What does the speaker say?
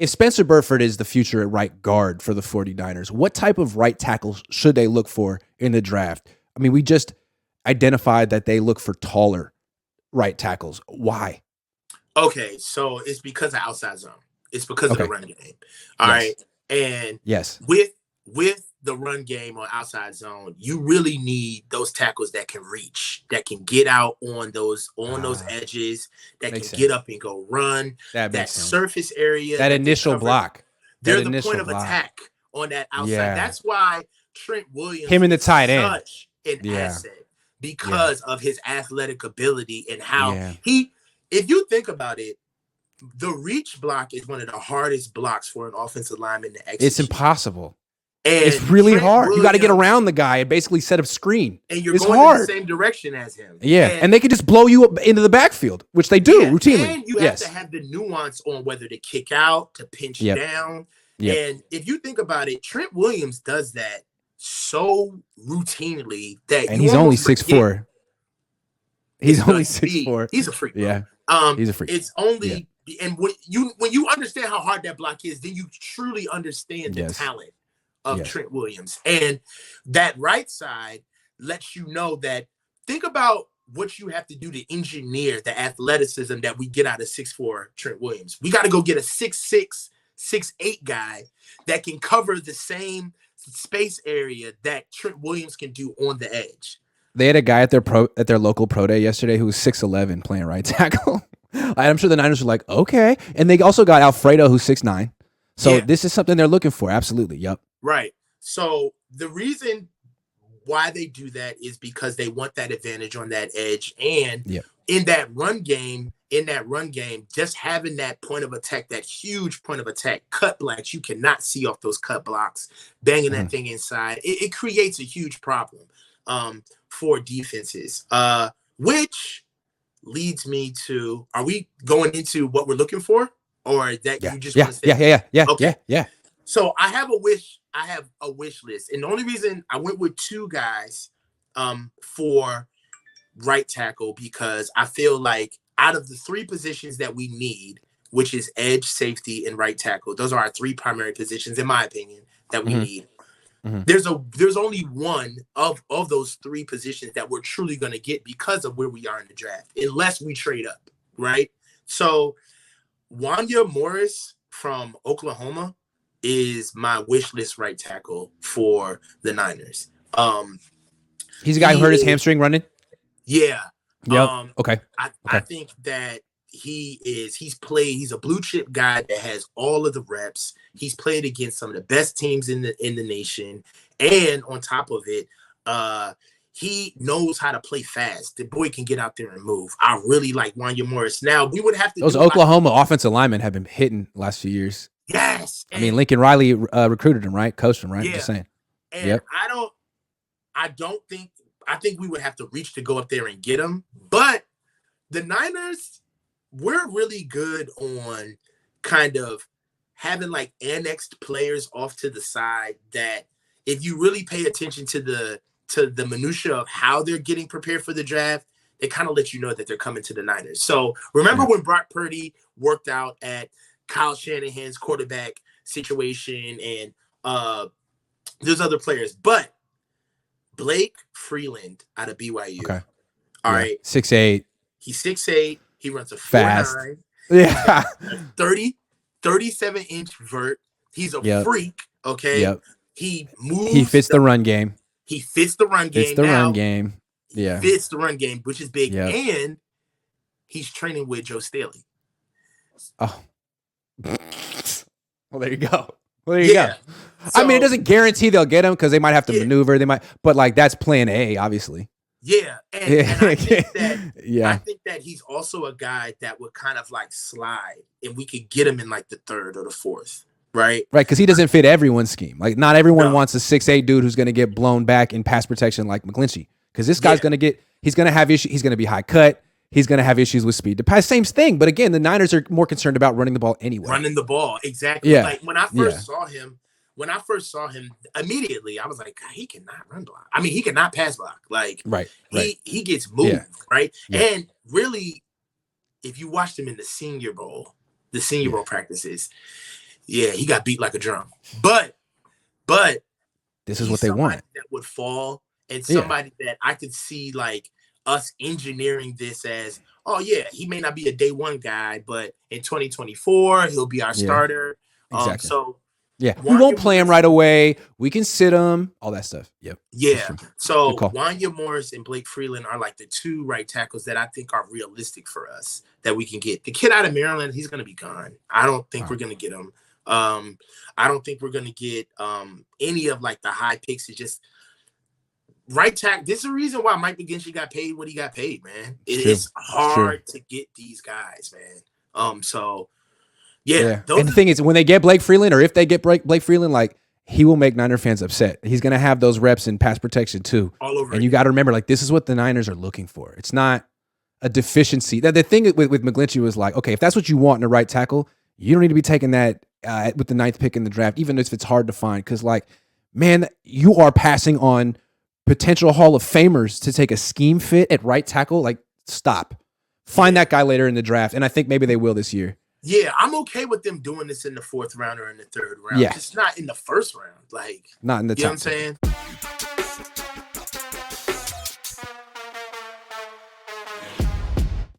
if Spencer Burford is the future at right guard for the 49ers, what type of right tackles should they look for in the draft? I mean, we just identified that they look for taller right tackles. Why? Okay, so it's because of outside zone. It's because of the Okay. run game. All Yes. right. And Yes. with the run game on outside zone, you really need those tackles that can reach, that can get out on those edges, that can get up and go run. That surface area. That initial block. They're the point of attack on that outside. Yeah. That's why Trent Williams him in the tight end, such an asset because of his athletic ability and how if you think about it, the reach block is one of the hardest blocks for an offensive lineman to execute. It's impossible. And it's really Trent hard. Williams, you got to get around the guy and basically set up screen. And you're going in the same direction as him. Yeah, and they can just blow you up into the backfield, which they do routinely. And you have to have the nuance on whether to kick out, to pinch down. And if you think about it, Trent Williams does that so routinely that and he's only 6'4". He's only 6'4". He's a freak. Bro. Yeah, he's a freak. It's only and when you understand how hard that block is, then you truly understand the talent of Trent Williams. And that right side lets you know that think about what you have to do to engineer the athleticism that we get out of 6'4" Trent Williams. We got to go get a 6'6", 6'8" guy that can cover the same space area that Trent Williams can do on the edge. They had a guy at their local pro day yesterday who was 6'11" playing right tackle. I'm sure the Niners were like, okay. And they also got Alfredo, who's 6'9". So this is something they're looking for. Absolutely. Yep. Right. So the reason why they do that is because they want that advantage on that edge. And in that run game, just having that point of attack, that huge point of attack, cut blocks, you cannot see off those cut blocks, banging that thing inside. It creates a huge problem for defenses, which leads me to, are we going into what we're looking for? Or that you just want to say? Yeah. So I have a wish list. And the only reason I went with two guys for right tackle, because I feel like out of the three positions that we need, which is edge, safety, and right tackle, those are our three primary positions, in my opinion, that we need. There's only one of those three positions that we're truly going to get because of where we are in the draft, unless we trade up, right? So Wanya Morris from Oklahoma is my wish list right tackle for the Niners. He's a guy who hurt his hamstring running? Yeah. Yep. Okay. I think that he's a blue chip guy that has all of the reps. He's played against some of the best teams in the nation. And on top of it, he knows how to play fast. The boy can get out there and move. I really like Wanya Morris. Now, we would have to those Oklahoma offensive linemen have been hitting last few years. Yes. I mean, Lincoln Riley recruited him, right? Coached him, right? Yeah. Just saying. And I think we would have to reach to go up there and get him. But the Niners, we're really good on kind of having like annexed players off to the side that if you really pay attention to the minutia of how they're getting prepared for the draft, they kind of let you know that they're coming to the Niners. So remember when Brock Purdy worked out at Kyle Shanahan's quarterback situation, and there's other players, but Blake Freeland out of BYU. Okay. All right. 6'8". He's 6'8". He runs a 4.9. Yeah. 37-inch vert. He's a freak. Okay. Yep. He moves. He fits the run game. He fits the run game. Yeah. Fits the run game, which is big. Yep. And he's training with Joe Staley. Oh. Well, there you go. So, I mean, it doesn't guarantee they'll get him because they might have to maneuver. They might, but like that's plan A, obviously. Yeah, and I think that he's also a guy that would kind of like slide, and we could get him in like the third or the fourth, right? Right, because he doesn't fit everyone's scheme. Like, not everyone wants a 6'8" dude who's going to get blown back in pass protection like McGlinchey. Because this guy's he's going to have issues. He's going to be high cut. He's going to have issues with speed. The pass, same thing. But again, the Niners are more concerned about running the ball anyway. Running the ball, exactly. Yeah. Like when I first saw him, immediately I was like, God, he cannot run block. I mean, he cannot pass block. Like, he gets moved, right? Yeah. And really, if you watched him in the Senior Bowl practices, Yeah, he got beat like a drum. But This is he's what they somebody want. that would fall, and Yeah. somebody that I could see like us engineering this as, oh yeah, he may not be a day one guy, but in 2024 he'll be our Yeah. starter. Exactly. So Yeah. We Wanya won't play him Morris, right away. We can sit him. All that stuff. Yep. That's yeah. true. Good So call. Wanya Morris and Blake Freeland are like the two right tackles that I think are realistic for us that we can get. The kid out of Maryland, he's going to be gone. I don't think we're going to get him. I don't think we're going to get any of like the high picks. It's just right tackle. This is the reason why Mike McGlinchey got paid what he got paid, man. It's hard to get these guys, man. So yeah. And the thing is, when they get Blake Freeland, or if they get Blake Freeland, like, he will make Niner fans upset. He's going to have those reps in pass protection too. All over. And you got to remember, like, this is what the Niners are looking for. It's not a deficiency. The thing with McGlinchey was like, okay, if that's what you want in a right tackle, you don't need to be taking that with the 9th pick in the draft, even if it's hard to find. Because, like, man, you are passing on potential Hall of Famers to take a scheme fit at right tackle. Like, stop. Find that guy later in the draft. And I think maybe they will this year. Yeah, I'm okay with them doing this in the 4th round or in the 3rd round. Yeah. Just not in the 1st round. Like, not in the you know what I'm saying?